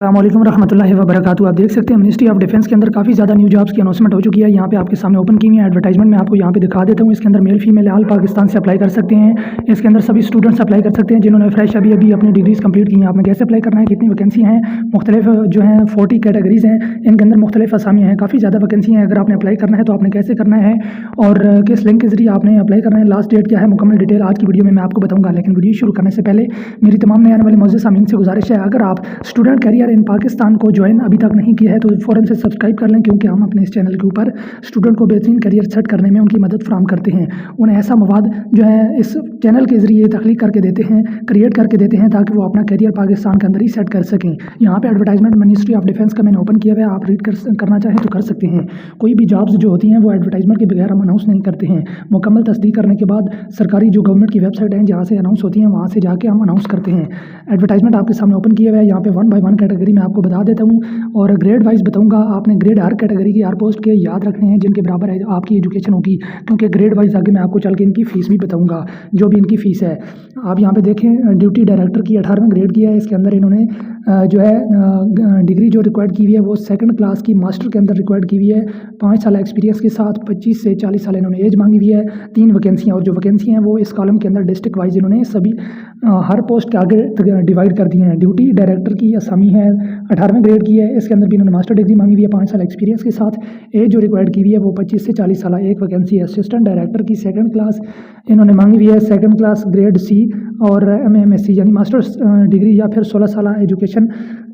अस्सलामुअलैकुम रहमतुल्लाहि व बरकातुहू। आप देख सकते हैं मिनिस्ट्री ऑफ डिफेंस के अंदर काफ़ी ज़्यादा न्यू जॉब्स की अनाउंसमेंट हो चुकी है। यहाँ पे आपके सामने ओपन की हुई है एडवर्टाइजमेंट। मैं आपको यहाँ पे दिखा देता हूँ। इसके अंदर मेल फीमेल आल पाकिस्तान से अप्लाई कर सकते हैं। इसके अंदर सभी स्टूडेंट्स अप्लाई कर सकते हैं जिन्होंने फ्रेश अभी अभी अपनी डिग्रीज कंप्लीट की हैं। आपने कैसे अप्लाई करना है, कितनी वैकेंसी हैं, मुख्तलिफ जो हैं 40 कैटेगरीज हैं, इनके अंदर मुख्तलिफ असामियाँ हैं, काफ़ी ज़्यादा वैकेंसी हैं। अगर आपने अप्लाई करना है तो आपने कैसे करना है और किस लिंक के जरिए आपने अप्लाई करना है, लास्ट डेट क्या है, मुकम्मल डिटेल आज की वीडियो में मैं आपको बताऊँगा। लेकिन वीडियो शुरू करने से पहले मेरी तमाम नए आने वाले मौजूद सामीन से गुजारिश है, अगर आप स्टूडेंट कैरियर इन पाकिस्तान को ज्वाइन अभी तक नहीं किया है तो फ़ौरन से सब्सक्राइब कर लें, क्योंकि हम अपने इस चैनल के ऊपर स्टूडेंट को बेहतरीन करियर सेट करने में उनकी मदद फराहम करते हैं। उन्हें ऐसा मवाद जो है इस चैनल के ज़रिए तख्लीक करके देते हैं, क्रिएट करके देते हैं, ताकि वो अपना करियर पाकिस्तान के अंदर ही सेट कर सकें। यहाँ पे एडवर्टाइजमेंट मिनिस्ट्री ऑफ डिफेंस का मैंने ओपन किया हुआ है, आप रीड करना चाहें तो कर सकते हैं। कोई भी जॉब्स जो होती हैं वो एडवर्टाइजमेंट के बगैर हम अनाउंस नहीं करते हैं। मुकम्मल तस्दीक करने के बाद सरकारी जो गवर्नमेंट की वेबसाइट है जहाँ से अनाउंस होती हैं वहाँ से जाके हम अनाउंस करते हैं। एडवर्टाइजमेंट आपके सामने ओपन किया हुआ है। यहाँ पे 1 बाय 1 कैटेगरी में आपको बता देता हूँ और ग्रेड वाइज बताऊंगा। आपने ग्रेड हर कैटेगरी की हर पोस्ट के याद रखने हैं जिनके बराबर है आपकी एजुकेशन होगी, क्योंकि ग्रेड वाइज आगे मैं आपको चल के इनकी फ़ीस भी बताऊंगा जो भी इनकी फ़ीस है। आप यहाँ पे देखें ड्यूटी डायरेक्टर की 18वें ग्रेड की है। इसके अंदर इन्होंने जो है डिग्री जो रिक्वायर्ड की हुई है वो 2nd क्लास की मास्टर के अंदर रिक्वायर्ड की हुई है। 5 साल एक्सपीरियंस के साथ 25 से 40 साल इन्होंने एज मांगी हुई है। 3 वैकेंसियाँ और जो वैकेंसी हैं वो इस कॉलम के अंदर डिस्ट्रिक्ट वाइज इन्होंने सभी हर पोस्ट के आगे डिवाइड कर दिए हैं। ड्यूटी डायरेक्टर की असामी है 18वें ग्रेड की है। इसके अंदर भी इन्होंने मास्टर डिग्री मांगी हुई है 5 साल एक्सपीरियंस के साथ। एज जो रिक्वायर्ड की हुई है वो 25 से 40 साल। एक वैकेंसी है। असिस्टेंट डायरेक्टर की 2nd क्लास इन्होंने मांगी हुई है, 2nd क्लास ग्रेड सी और MA/MSc यानी मास्टर्स डिग्री या फिर 16 साल एजुकेशन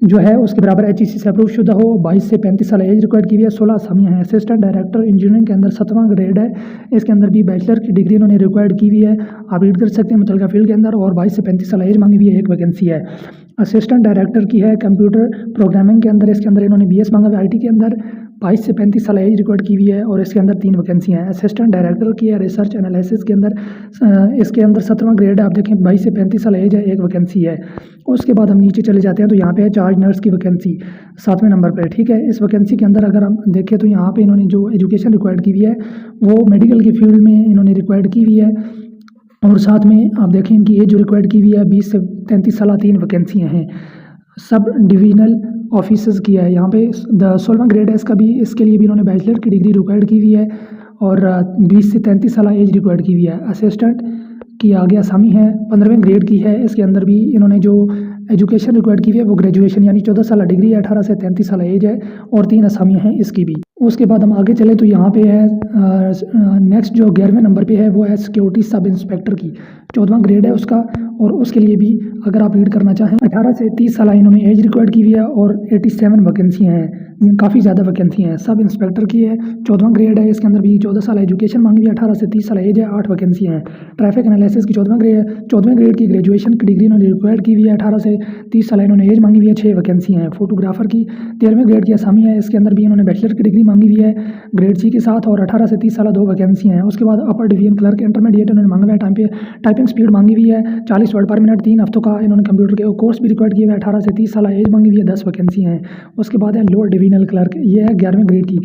जो है उसके बराबर HEC से अप्रूव शुदा हो। 22 से 35 साल एज रिक्वायर्ड की हुई है। 16 असामियाँ हैं। असिस्टेंट डायरेक्टर इंजीनियरिंग के अंदर 7वां ग्रेड है। इसके अंदर भी बैचलर की डिग्री इन्होंने रिक्वायर्ड की हुई है, आप रीड कर सकते हैं मुतल्लिका फील्ड के अंदर। और 22 से 35 साल एज मांगी हुई है। एक वैकेंसी है। असिस्टेंट डायरेक्टर की है कंप्यूटर प्रोग्रामिंग के अंदर। इसके अंदर इन्होंने BS मांगा हुआ है IT के अंदर। 22 से 35 साल एज रिकॉर्ड की हुई है और इसके अंदर 3 वैकेंसी हैं। असिस्टेंट डायरेक्टर की है रिसर्च एनालिसिस के अंदर। इसके अंदर 7वां ग्रेड है। आप देखें 22 से 35 साल एज है, एक वैकेंसी है। उसके बाद हम नीचे चले जाते हैं तो यहाँ पे है चार्ज नर्स की वैकेंसी 7वें नंबर पर, ठीक है। इस वैकेंसी के अंदर अगर हम देखें तो यहाँ पे इन्होंने जो एजुकेशन रिक्वायर्ड की हुई है वो मेडिकल की फील्ड में इन्होंने रिक्वायर्ड की हुई है। और साथ में आप देखें इनकी एज जो रिक्वायर्ड की हुई है 20 से 33 साल। 3 वैकेंसियाँ हैं। सब डिविजनल ऑफिसर्स की है। यहाँ पे 16वां ग्रेड है इसका भी। इसके लिए भी इन्होंने बैचलर की डिग्री रिक्वायर्ड की हुई है और 20 से 33 साल एज रिक्वायर्ड की हुई है। असिस्टेंट की आगे असामी है 15वें ग्रेड की है। इसके अंदर भी इन्होंने जो एजुकेशन रिक्वायर्ड की हुई है वो ग्रेजुएशन यानी 14 साल डिग्री है, 18 से 33 साल एज है और 3 असामियाँ हैं इसकी भी। उसके बाद हम आगे चलें तो यहाँ पे है नेक्स्ट जो 11वें नंबर पे है वो है सिक्योरिटी सब इंस्पेक्टर की। 14वां ग्रेड है उसका और उसके लिए भी अगर आप रीड करना चाहें 18 से 30 साल इन्होंने एज रिक्वायर्ड की हुई है और 87 वैकेंसियाँ हैं, काफ़ी ज़्यादा वैकेंसियाँ हैं। सब इंस्पेक्टर की है 14वां ग्रेड है। इसके अंदर भी 14 साल एजुकेशन मांगी हुई है, 18 से 30 साल एज है, 8 वैकेंसियाँ हैं। ट्रैफिक एनालिसिस की 14वें ग्रेड की ग्रेजुएशन की डिग्री इन्होंने रिक्वायर्ड की हुई है, 18 से 30 साल इन्होंने एज मांगी हुई है, 6 वैकेंसियाँ हैं। फोटोग्राफर की 13वें ग्रेड की असामी है। इसके अंदर भी इन्होंने बैचलर की डिग्री मांगी हुई है ग्रेड C के साथ और 18 से 30 साल 2 वैकेंसियाँ हैं। उसके बाद अपर डिवीजन क्लर्क इंटरमीडिएट इन्होंने मांगा हुआ है। टाइपिंग स्पीड मांगी हुई है 40 वर्ड पर मिनट। 3 हफ्तों का इन्होंने कंप्यूटर के कोर्स भी रिक्वायर्ड किया हुआ है। 18 से 30 साल एज मांगी हुई है, 10 वैकेंसियाँ हैं। उसके बाद है लोअर डिवीजनल क्लर्क, ये है 11वें ग्रेड की।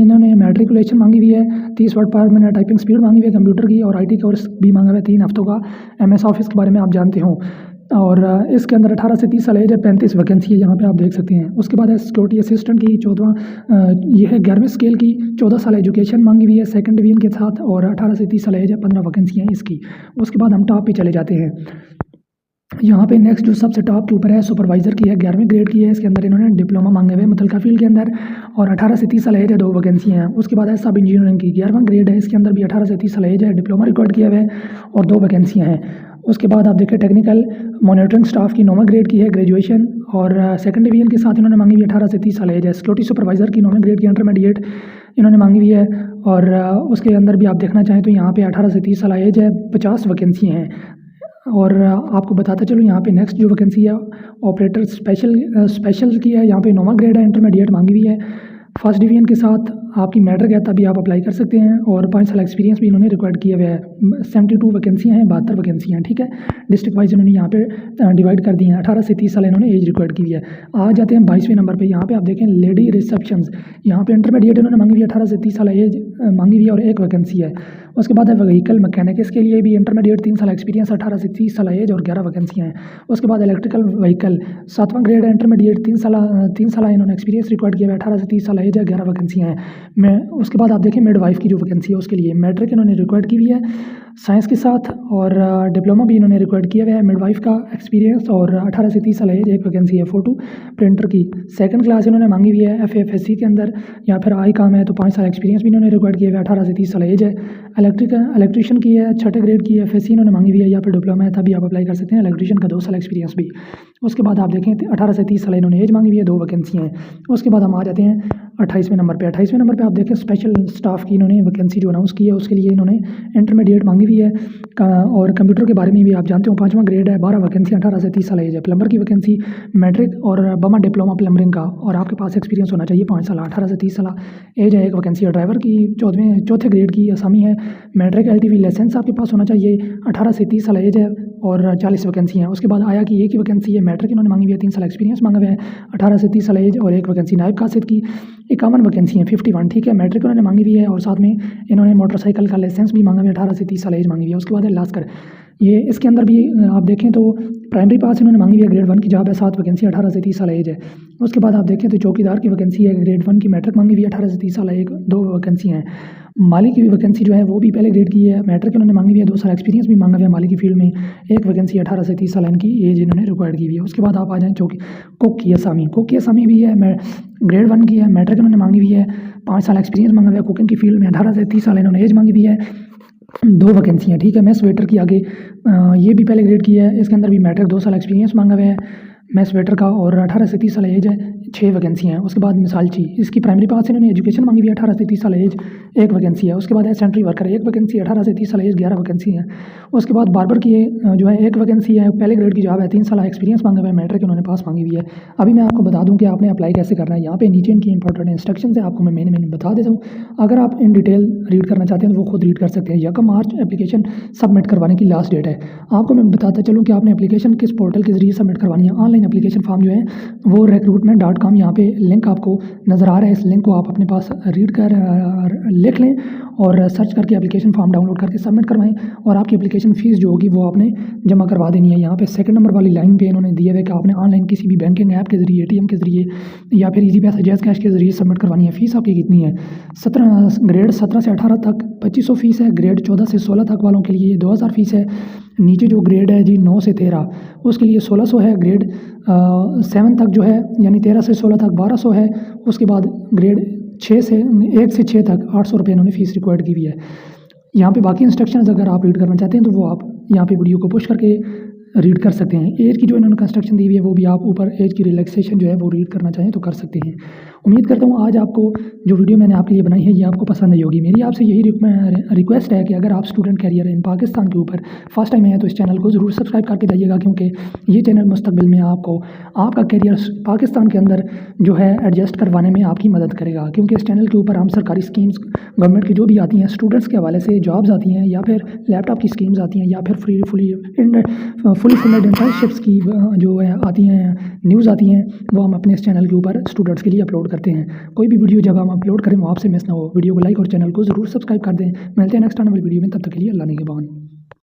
इन्होंने मैट्रिकुलेशन मांगी हुई है, 30 वर्ड पर मिनट टाइपिंग स्पीड मांगी हुई है कंप्यूटर की और IT कोर्स भी मांगा हुआ है 3 हफ्तों का। MS ऑफिस के बारे में आप जानते हो। और इसके अंदर 18 से 30 साल एज है, 35 वैकेंसी है, यहाँ पे आप देख सकते हैं। उसके बाद है सिक्योरिटी असिस्टेंट की 14वां ये है 11वें स्केल की। 14 साल एजुकेशन मांगी हुई है 2nd डिवीजन के साथ और 18 से 30 साल एज है, 15 वैकेंसी हैं इसकी। उसके बाद हम टॉप पे चले जाते हैं। यहाँ पे नेक्स्ट जो सबसे टॉप के ऊपर है सुपरवाइज़र की है, 11वें ग्रेड की है। इसके अंदर इन्होंने डिप्लोमा मांगे हुए मुतल्लिका फील्ड के अंदर और 18 से 30 साल एज है, 2 वैकेंसियाँ हैं। उसके बाद है सब इंजीनियरिंग की 11वां ग्रेड है। इसके अंदर भी 18 से 30 साल एज है, डिप्लोमा रिकॉर्ड किया हुआ है और 2 वैकेंसियाँ हैं। उसके बाद आप देखें टेक्निकल मॉनिटरिंग स्टाफ की 9वां ग्रेड की है ग्रेजुएशन और 2nd डिवीजन के साथ इन्होंने मांगी हुई 18 से 30 साल एज है। सिक्योरिटी सुपरवाइज़र की 9वें ग्रेड की इंटरमीडिएट इन्होंने मांगी हुई है और उसके अंदर भी आप देखना चाहें तो यहाँ पे 18 से 30 साल एज है, 50 वैकेंसियाँ हैं। और आपको बताता चलो यहाँ पे नेक्स्ट जो वैकेंसी है ऑपरेटर स्पेशल की है। यहाँ पे 9वां ग्रेड है, इंटरमीडिएट मांगी हुई है। 1st डिवीजन के साथ आपकी मैट्रिक है तभी आप अप्लाई कर सकते हैं और 5 साल एक्सपीरियंस भी इन्होंने रिक्वायर्ड किया हुआ है। 72 वैकेंसियाँ हैं, 72 वैकेंसियाँ हैं, ठीक है। डिस्ट्रिक्ट वाइज इन्होंने यहाँ पे डिवाइड कर दी हैं। 18 से 30 साल इन्होंने एज रिक्वायर्ड की हुई है। आ जाते हैं 22वें नंबर पे। यहाँ पे आप देखें लेडी रिसेप्शंस, यहाँ पे इंटरमीडिएट इन्होंने मांगी हुई है, 18 से 30 साल एज मांगी हुई है और 1 वैकेंसी है। उसके बाद है व्हीकल मैकेनिक, इसके लिए भी इंटरमीडिएट 3 साल एक्सपीरियंस, 18 से 30 साल एज और 11 वैकेंसियाँ हैं। उसके बाद इलेक्ट्रिकल व्हीकल 7वां ग्रेड है, इंटरमीडिएट 3 साल इन्होंने एक्सपीरियंस रिक्वायर्ड किया है, 18 से 30 साल एज है, 11 वैकेंसियाँ हैं। मैं उसके बाद आप देखें मिडवाइफ की जो वैकेंसी है उसके लिए मैट्रिक इन्होंने रिक्वायर्ड की हुई है साइंस के साथ, और डिप्लोमा भी इन्होंने रिक्वायर्ड किया हुआ है। मिडवाइफ का एक्सपीरियंस और 18 से 30 साल एज, एक वैकेंसी है। फोटो प्रिंटर की सेकंड क्लास इन्होंने मांगी हुई है FFSC के अंदर, या फिर आई काम है तो 5 साल एक्सपीरियंस भी इन्होंने रिक्वायर्ड किया हुआ है, 18 से 30 साल एज है। इलेक्ट्रिशियन की है 6ठे ग्रेड की FSC इन्होंने मांगी हुई है, या फिर डिप्लोमा है तभी आप अप्लाई कर सकते हैं। इलेक्ट्रिशियन का 2 साल एक्सपीरियंस भी। उसके बाद आप देखें 18 से 30 साल इन्होंने एज मांगी हुई है, 2 वैकेंसियाँ हैं। उसके बाद हम आ जाते हैं 28वें नंबर पे। 28वें नंबर पे आप देखें स्पेशल स्टाफ की इन्होंने वैकेंसी जो अनाउंस की है उसके लिए इन्होंने इंटरमीडिएट मांगी हुई है और कंप्यूटर के बारे में भी आप जानते हो 5वां ग्रेड है, 12 वैकेंसी, 18 से 30 साल एज है। प्लम्बर की वैकेंसी मैट्रिक और बमा डिप्लोमा प्लम्बरिंग का, और आपके पास एक्सपीरियंस होना चाहिए 5 साल, 18 से 30 साल एज है, एक वैकेंसी है। ड्राइवर की चौथे ग्रेड की असामी है, मैट्रिक LTV लाइसेंस आपके पास होना चाहिए, 18 से 30 साल एज है और 40 वैकेंसी हैं। उसके बाद आया कि एक ही वैकेंसी है, मैट्रिक इन्होंने मांगी हुई है, 3 साल एक्सपीरियंस मांगा हुआ है, 18 से 30 साल एज और एक वैकेंसी। नायब कासिद की 51 वैकेंसी है, 51, ठीक है। मैट्रिक उन्होंने मांगी हुई है और साथ में इन्होंने मोटरसाइकिल का लाइसेंस भी मांगा हुआ है, 18 से 30 साल एज मांगी हुई है। उसके बाद है लास्कर, ये इसके अंदर भी आप देखें तो प्राइमरी पास इन्होंने मांगी हुई है, ग्रेड 1 की जॉब है, 7 वैकेंसी, 18 से 30 साल एज है। उसके बाद आप देखें तो चौकीदार की वैकेंसी है, ग्रेड 1 की, मैट्रिक मांगी हुई है, 18 से 30 साल, 2 वैकेंसी हैं। माली की भी वैकेंसी जो है वो भी पहले ग्रेड की है, मैट्रिक इन्होंने मांगी हुई है, 2 साल एक्सपीरियंस भी मांगा हुआ है माली की फील्ड में, एक वैकेंसी, 18 से 30 साल इनकी एज इन्होंने रिक्वायर्ड की हुई है। उसके बाद आप आ जाएँ कुक की असामी भी है, ग्रेड 1 की है, मैट्रिक इन्होंने मांगी हुई है, 5 साल एक्सपीरियंस मांगा हुआ है कुकिंग की फील्ड में, 18 से 30 साल इन्होंने एज मांगी हुई है, 2 वैकेंसी हैं, ठीक है। मैस वेटर की आगे ये भी पहले ग्रेड की है, इसके अंदर भी मैट्रिक 2 साल एक्सपीरियंस मांगा हुआ है मैस वेटर का और 18 से 30 साल एज है, 6 वैकेंसी हैं। उसके बाद मिसालची, इसकी प्राइमरी पास इन्होंने एजुकेशन मांगी हुई है, 18 से 30 साल एज, एक वैकेंसी है। उसके बाद है सेंट्री वर्कर, एक वैकेंसी, 18 से 30 साल एज, 11 वैकेंसी है। उसके बाद बार्बर की जो है एक वैकेंसी है, पहले ग्रेड की जॉब है, 3 साल एक्सपीरियंस मांगा हुआ है, मैट्रिक उन्होंने पास मांगी हुई है। अभी मैं आपको बता दूं कि आपने अप्लाई कैसे करना है, यहाँ पे नीचे इनकी इंपॉर्टेंट इंस्ट्रक्शन है, आपको मैं मैंने बता देता हूँ। अगर आप इन डिटेल रीड करना चाहते हैं तो वो खुद रीड कर सकते हैं। 1 मार्च एप्लीकेशन सबमिट करवाने की लास्ट डेट है। आपको मैं बताता चलूँ कि आपने एप्लीकेशन किस पोर्टल के जरिए सबमिट करवानी है। ऑनलाइन एप्लीकेशन फॉर्म जो है वो recruitment.com, यहाँ पे लिंक आपको नज़र आ रहा है, इस लिंक को आप अपने पास रीड कर लिख लें और सर्च करके एप्लीकेशन फॉर्म डाउनलोड करके सबमिट करवाएं, और आपकी एप्लीकेशन फ़ीस जो होगी वो आपने जमा करवा देनी है। यहाँ पे सेकंड नंबर वाली लाइन पे इन्होंने दिए हुए कि आपने ऑनलाइन किसी भी बैंकिंग ऐप के जरिए, ATM के जरिए या फिर ईजी पैसा, जैज़ कैश के जरिए सबमिट करवानी है। फ़ीस आपकी कितनी है? ग्रेड 17 से 18 तक 2500 फ़ीस है, ग्रेड 14 से 16 तक वालों के लिए 2000 फ़ीस है। नीचे जो ग्रेड है जी 9 से 13 उसके लिए 1600 है, ग्रेड 7 तक जो है यानी 13 से 16 तक 1200 है। उसके बाद ग्रेड 1 से 6 तक 800 रुपये इन्होंने फ़ीस रिक्वायर्ड की हुई है। यहाँ पे बाकी इंस्ट्रक्शंस अगर आप रीड करना चाहते हैं तो वो आप यहाँ पे वीडियो को पुश करके रीड कर सकते हैं। एज की जो इन्होंने कंस्ट्रक्शन दी हुई है वो भी आप ऊपर एज की रिलैक्सेशन जो है वो रीड करना चाहें तो कर सकते हैं। उम्मीद करता हूँ आज आपको जो वीडियो मैंने आपके लिए बनाई है ये आपको पसंद आई होगी। मेरी आपसे यही रिक्वेस्ट है कि अगर आप स्टूडेंट कैरियर इन पाकिस्तान के ऊपर फर्स्ट टाइम है तो इस चैनल को ज़रूर सब्सक्राइब करके जाइएगा, क्योंकि ये चैनल मुस्तकबिल में आपको आपका कैरियर पाकिस्तान के अंदर जो है एडजस्ट करवाने में आपकी मदद करेगा। क्योंकि इस चैनल के ऊपर हम सरकारी स्कीम्स गवर्नमेंट की जो भी आती हैं स्टूडेंट्स के हवाले से, जॉब्स आती हैं या फिर लैपटॉप की स्कीम्स आती हैं या फिर फुली फंडेड इंटर्नशिप्स की जो है आती हैं, न्यूज़ आती हैं, वो हम अपने इस चैनल के ऊपर स्टूडेंट्स के लिए अपलोड करते हैं। कोई भी वीडियो जब हम अपलोड करें वो आपसे मिस ना हो, वीडियो को लाइक और चैनल को ज़रूर सब्सक्राइब कर दें। मिलते हैं नेक्स्ट आने वाली वीडियो में, तब तक के लिए अल्लाह निगहबान।